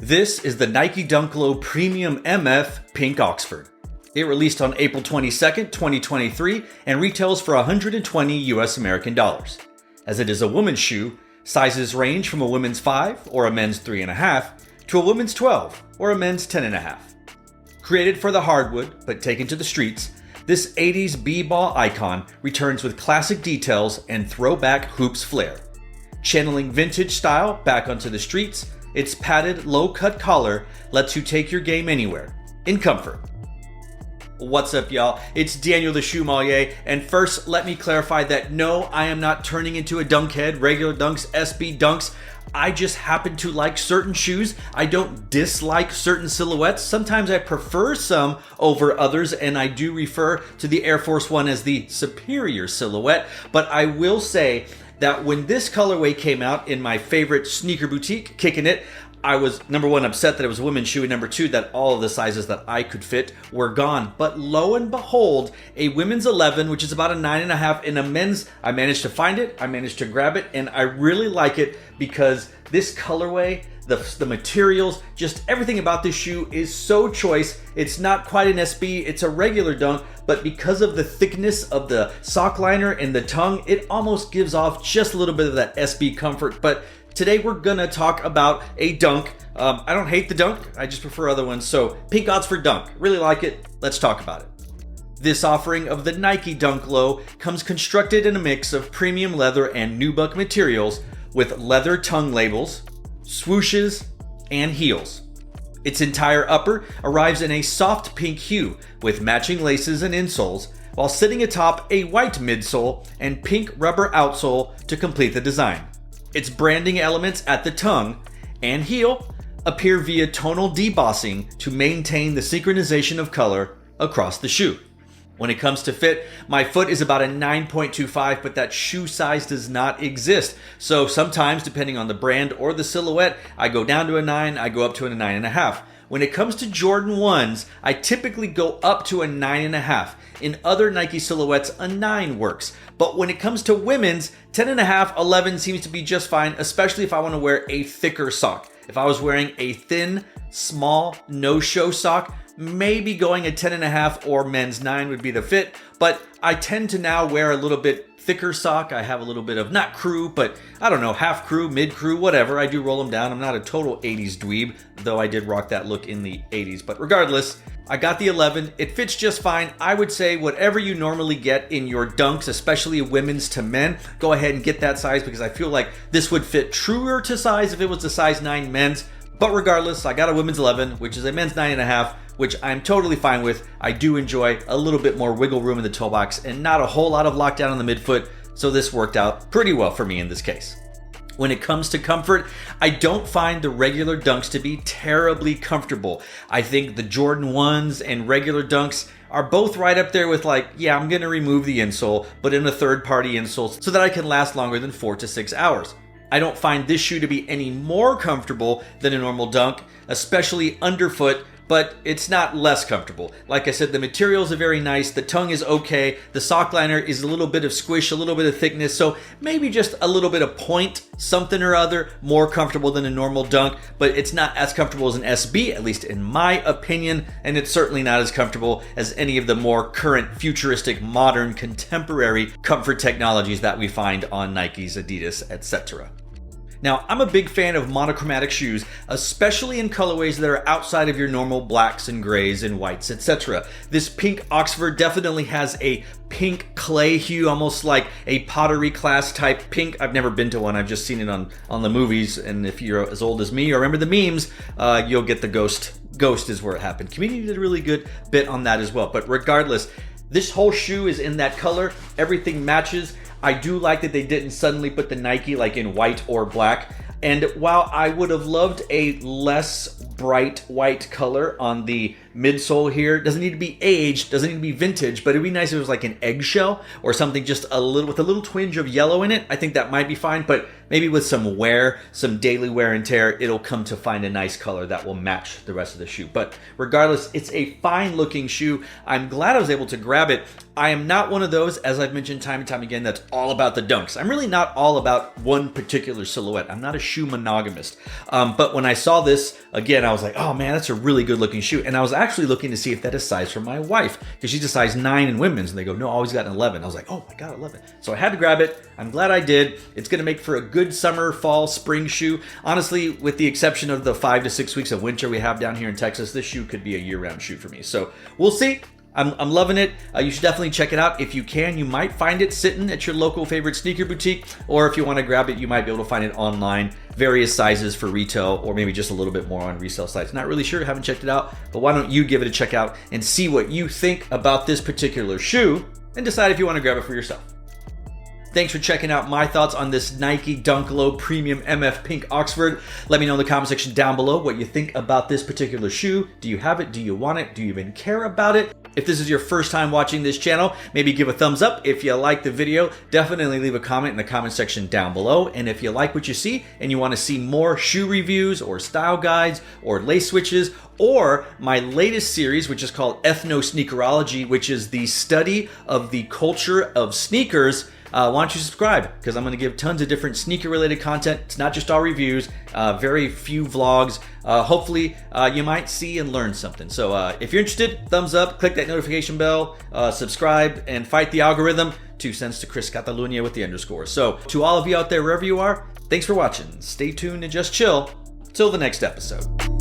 This is the Nike Dunk Low Premium MF Pink Oxford. It released on April 22nd, 2023 and retails for 120 US American dollars. As it is a woman's shoe, sizes range from a women's 5 or a men's 3.5 to a women's 12 or a men's 10.5. Created for the hardwood but taken to the streets, this 80s b-ball icon returns with classic details and throwback hoops flair. Channeling vintage style back onto the streets, its padded low-cut collar lets you take your game anywhere, in comfort. What's up, y'all? It's Daniel the Shoemmelier, and first let me clarify that no, I am not turning into a dunkhead, regular dunks, SB dunks. I just happen to like certain shoes. I don't dislike certain silhouettes. Sometimes I prefer some over others, and I do refer to the Air Force One as the superior silhouette. But I will say that when this colorway came out in my favorite sneaker boutique, Kicking It, I was, number one, upset that it was a women's shoe, and number two, that all of the sizes that I could fit were gone. But lo and behold, a women's 11, which is about a 9.5, and a men's, I managed to find it, I managed to grab it, and I really like it because this colorway, the materials, just everything about this shoe is so choice. It's not quite an SB, it's a regular dunk, but because of the thickness of the sock liner and the tongue, it almost gives off just a little bit of that SB comfort. But today we're gonna talk about a dunk. I don't hate the dunk, I just prefer other ones. So Pink Oxford dunk, really like it. Let's talk about it. This offering of the Nike Dunk Low comes constructed in a mix of premium leather and nubuck materials with leather tongue labels, swooshes, and heels. Its entire upper arrives in a soft pink hue with matching laces and insoles, while sitting atop a white midsole and pink rubber outsole to complete the design. Its branding elements at the tongue and heel appear via tonal debossing to maintain the synchronization of color across the shoe. When it comes to fit, my foot is about a 9.25, but that shoe size does not exist. So sometimes, depending on the brand or the silhouette, I go down to a 9, I go up to a 9.5. When it comes to Jordan 1s, I typically go up to a 9.5. In other Nike silhouettes, a 9 works. But when it comes to women's, 10.5, 11 seems to be just fine, especially if I want to wear a thicker sock. If I was wearing a thin, small, no-show sock, maybe going a 10.5 or men's 9 would be the fit, but I tend to now wear a little bit thicker sock. I have a little bit of, not crew, but I don't know, half crew, mid crew, whatever. I do roll them down. I'm not a total 80s dweeb, though I did rock that look in the 80s. But regardless, I got the 11. It fits just fine. I would say whatever you normally get in your dunks, especially women's to men, go ahead and get that size, because I feel like this would fit truer to size if it was the size 9 men's. But regardless, I got a women's 11, which is a men's 9.5, which I'm totally fine with. I do enjoy a little bit more wiggle room in the toe box and not a whole lot of lockdown on the midfoot, so this worked out pretty well for me in this case. When it comes to comfort, I don't find the regular dunks to be terribly comfortable. I think the Jordan 1s and regular dunks are both right up there with, like, yeah, I'm gonna remove the insole, but in a third-party insole so that I can last longer than 4 to 6 hours. I don't find this shoe to be any more comfortable than a normal dunk, especially underfoot, but it's not less comfortable. Like I said, the materials are very nice, the tongue is okay, the sock liner is a little bit of squish, a little bit of thickness, so maybe just a little bit of point, something or other, more comfortable than a normal dunk, but it's not as comfortable as an SB, at least in my opinion, and it's certainly not as comfortable as any of the more current, futuristic, modern, contemporary comfort technologies that we find on Nikes, Adidas, etc. Now, I'm a big fan of monochromatic shoes, especially in colorways that are outside of your normal blacks and grays and whites, etc. This Pink Oxford definitely has a pink clay hue, almost like a pottery class type pink. I've never been to one, I've just seen it on the movies, and if you're as old as me or remember the memes, you'll get the Ghost. Ghost is where it happened. Community did a really good bit on that as well, but regardless, this whole shoe is in that color, everything matches. I do like that they didn't suddenly put the Nike like in white or black. And while I would have loved a less bright white color on the midsole here, doesn't need to be aged, doesn't need to be vintage, but it'd be nice if it was like an eggshell or something just a little with a little twinge of yellow in it. I think that might be fine, but maybe with some wear, some daily wear and tear, it'll come to find a nice color that will match the rest of the shoe. But regardless, it's a fine looking shoe. I'm glad I was able to grab it. I am not one of those, as I've mentioned time and time again, that's all about the dunks. I'm really not all about one particular silhouette. I'm not a shoe monogamist. But when I saw this, again, I was like, oh man, that's a really good looking shoe. And I was actually looking to see if that is size for my wife, because she's a size 9 in women's, and they go, no, I always got an 11. I was like, oh my God, 11. So I had to grab it. I'm glad I did. It's gonna make for a good summer, fall, spring shoe. Honestly, with the exception of the 5 to 6 weeks of winter we have down here in Texas, this shoe could be a year-round shoe for me. So we'll see. I'm loving it. You should definitely check it out. If you can, you might find it sitting at your local favorite sneaker boutique, or if you want to grab it, you might be able to find it online, various sizes for retail, or maybe just a little bit more on resale sites. Not really sure, haven't checked it out, but why don't you give it a check out and see what you think about this particular shoe and decide if you want to grab it for yourself. Thanks for checking out my thoughts on this Nike Dunk Low Premium MF Pink Oxford. Let me know in the comment section down below what you think about this particular shoe. Do you have it? Do you want it? Do you even care about it? If this is your first time watching this channel, maybe give a thumbs up. If you like the video, definitely leave a comment in the comment section down below. And if you like what you see and you want to see more shoe reviews or style guides or lace switches, or my latest series, which is called Ethno-Sneakerology, which is the study of the culture of sneakers, why don't you subscribe? Because I'm going to give tons of different sneaker-related content. It's not just our reviews, very few vlogs. Hopefully, you might see and learn something. So if you're interested, thumbs up, click that notification bell, subscribe, and fight the algorithm. 2 cents to Chris Catalunya with the underscore. So to all of you out there, wherever you are, thanks for watching. Stay tuned and just chill. Till the next episode.